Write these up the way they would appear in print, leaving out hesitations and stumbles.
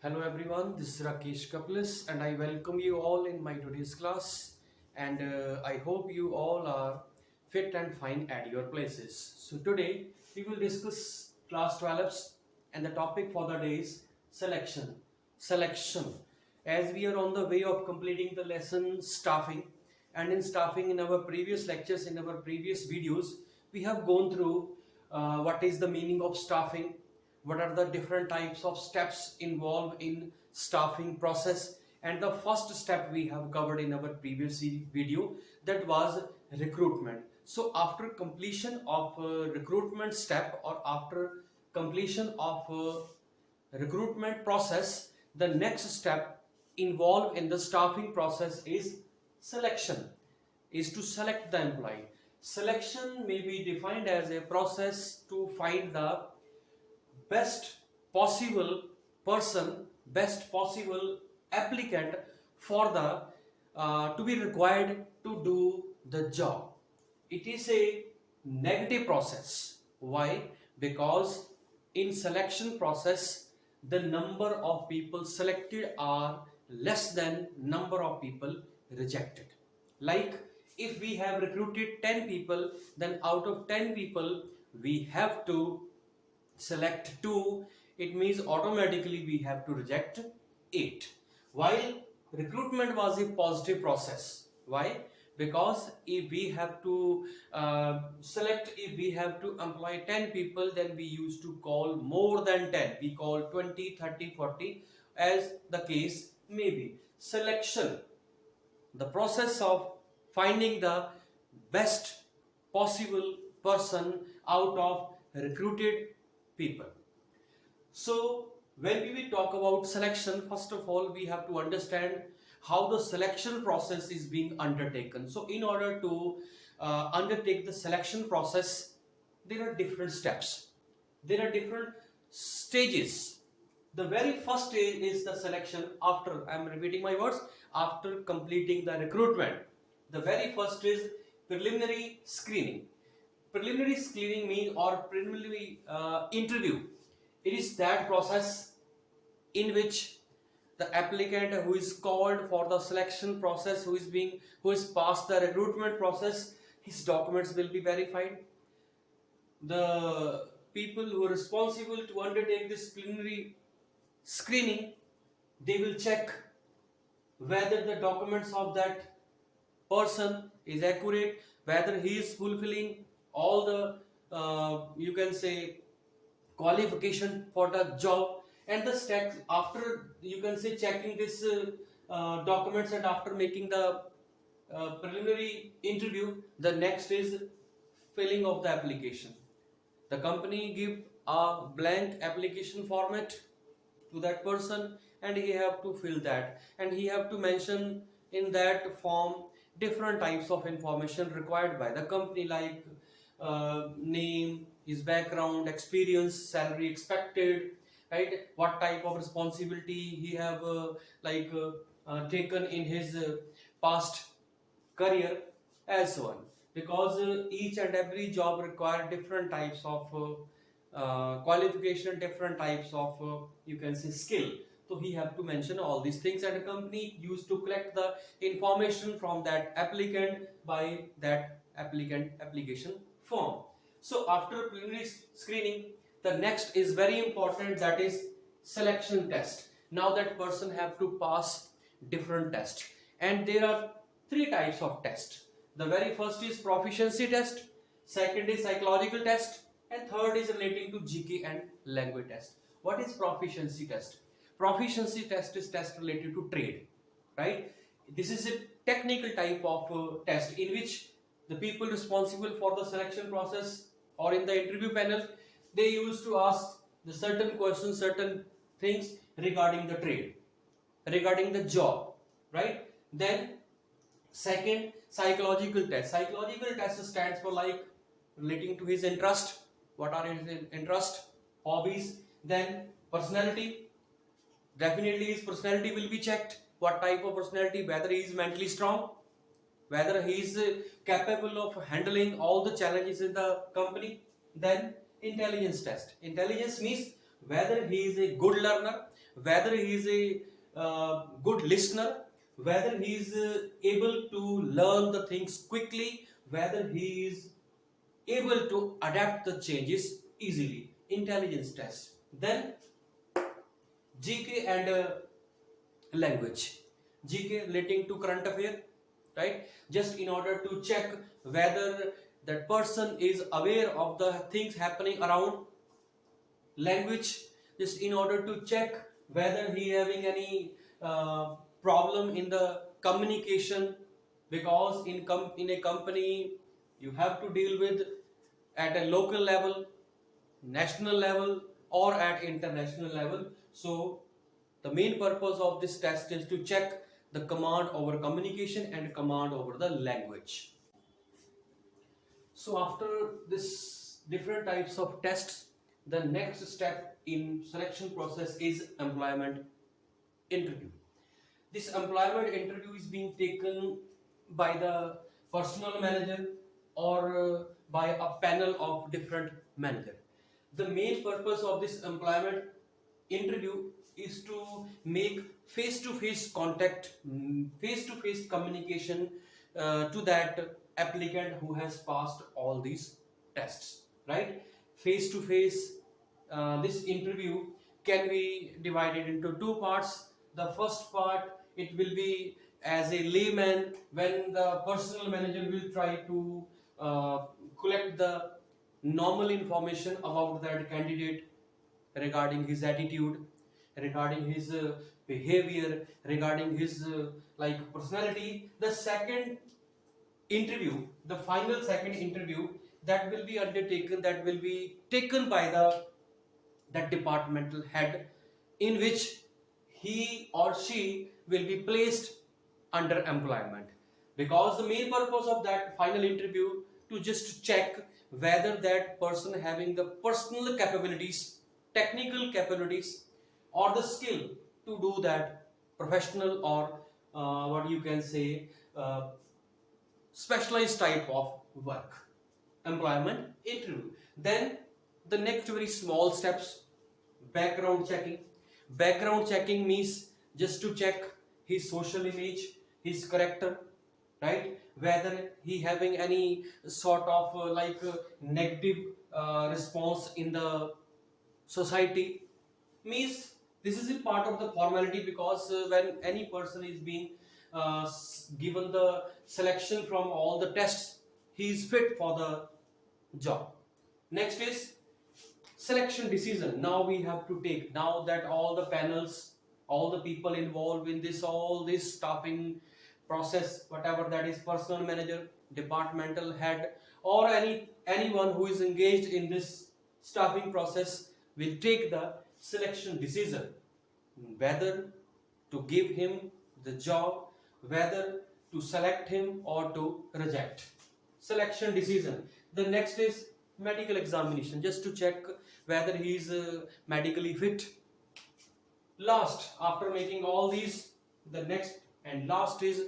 Hello everyone, this is Rakesh Kaplis and I welcome you all in my today's class and I hope you all are fit and fine at your places. So today we will discuss class 12's and the topic for the day is selection. Selection. As we are on the way of completing the lesson staffing, and in staffing in our previous lectures, in our previous videos, we have gone through what is the meaning of staffing, what are the different types of steps involved in staffing process, and the first step we have covered in our previous video, that was recruitment. So after completion of recruitment step, or after completion of recruitment process, the next step involved in the staffing process is selection, is to select the employee. Selection may be defined as a process to find the best possible person, best possible applicant for the to be required to do the job. It is a negative process. Why? Because in selection process, the number of people selected are less than number of people rejected. Like if we have recruited 10 people, then out of 10 people we have to select 2. It means automatically we have to reject 8. While recruitment was a positive process. Why? Because if we have to if we have to employ 10 people, then we used to call more than 10. We call 20, 30, 40 as the case may be. Selection, the process of finding the best possible person out of recruited people. So when we will talk about selection, first of all we have to understand how the selection process is being undertaken. So in order to undertake the selection process, there are different steps, there are different stages. The very first stage is the selection. After, I am repeating my words, after completing the recruitment, the very first is preliminary screening. Preliminary screening means, or preliminary interview, it is that process in which the applicant who is called for the selection process, who is passed the recruitment process, his documents will be verified. The people who are responsible to undertake this preliminary screening, they will check whether the documents of that person is accurate, whether he is fulfilling all the you can say qualification for the job. And the steps after, you can say, checking this documents, and after making the preliminary interview, the next is filling of the application. The company give a blank application format to that person, and he have to fill that, and he have to mention in that form different types of information required by the company, like name, his background, experience, salary expected, right, what type of responsibility he have taken in his past career, and so on. Because each and every job require different types of qualification, different types of you can say skill. So he have to mention all these things, and a company used to collect the information from that applicant by that applicant application form. So after preliminary screening, the next is very important, that is selection test. Now that person have to pass different tests, and there are 3 types of tests. The very first is proficiency test, second is psychological test, and third is relating to GK and language test. What is proficiency test? Proficiency test is test related to trade, right? This is a technical type of test in which the people responsible for the selection process or in the interview panel, they used to ask the certain questions, certain things regarding the trade, regarding the job, right? Then second, psychological test. Psychological test stands for like relating to his interest, what are his interest, hobbies. Then personality, definitely his personality will be checked, what type of personality, whether he is mentally strong, whether he is capable of handling all the challenges in the company. Then intelligence test. Intelligence means whether he is a good learner, whether he is a good listener, whether he is able to learn the things quickly, whether he is able to adapt the changes easily. Intelligence test. Then GK and language. GK relating to current affair, right? Just in order to check whether that person is aware of the things happening around. Language, just in order to check whether he having any problem in the communication, because in a company you have to deal with at a local level, national level, or at international level. So the main purpose of this test is to check the command over communication and command over the language. So after this different types of tests, the next step in selection process is employment interview. This employment interview is being taken by the personnel manager or by a panel of different manager. The main purpose of this employment interview is to make face-to-face contact, face-to-face communication to that applicant who has passed all these tests, right? Face-to-face, this interview can be divided into two parts. The first part, it will be as a layman, when the personnel manager will try to collect the normal information about that candidate regarding his attitude, regarding his behavior, regarding his like personality. The second interview, the final second interview, that will be undertaken, that will be taken by that departmental head, in which he or she will be placed under employment. Because the main purpose of that final interview to just check whether that person having the personal capabilities, technical capabilities, or the skill to do that professional or what you can say specialized type of work. Employment interview. Then the next very small steps, background checking. Background checking means just to check his social image, his character, right? Whether he having any sort of negative response in the society. Means this is a part of the formality, because when any person is being given the selection from all the tests, he is fit for the job. Next is selection decision. Now we have to take, now that all the panels, all the people involved in this, all this staffing process, whatever that is, personnel manager, departmental head, or anyone who is engaged in this staffing process, will take the selection decision whether to give him the job, whether to select him or to reject. Selection decision. The next is medical examination, just to check whether he is medically fit. Last, after making all these, the next and last is,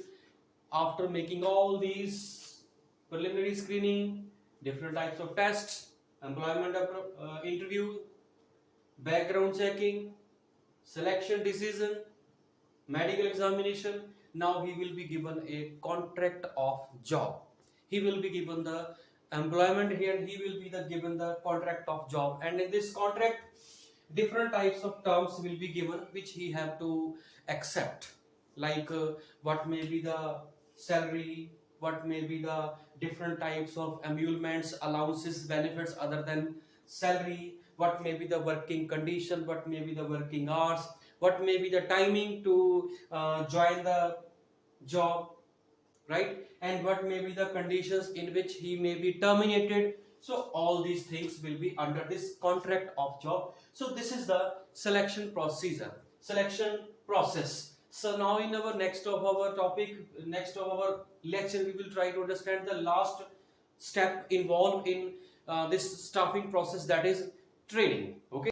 after making all these preliminary screening, different types of tests, employment interview, background checking, selection decision, medical examination, now he will be given a contract of job. He will be given the employment here, he will be given the contract of job, and in this contract different types of terms will be given which he have to accept, like what may be the salary, what may be the different types of emoluments, allowances, benefits other than salary, what may be the working condition, what may be the working hours, what may be the timing to join the job, right, and what may be the conditions in which he may be terminated. So all these things will be under this contract of job. So this is the selection procedure, selection process. So now in our next of our lecture, we will try to understand the last step involved in this staffing process, that is training. Okay.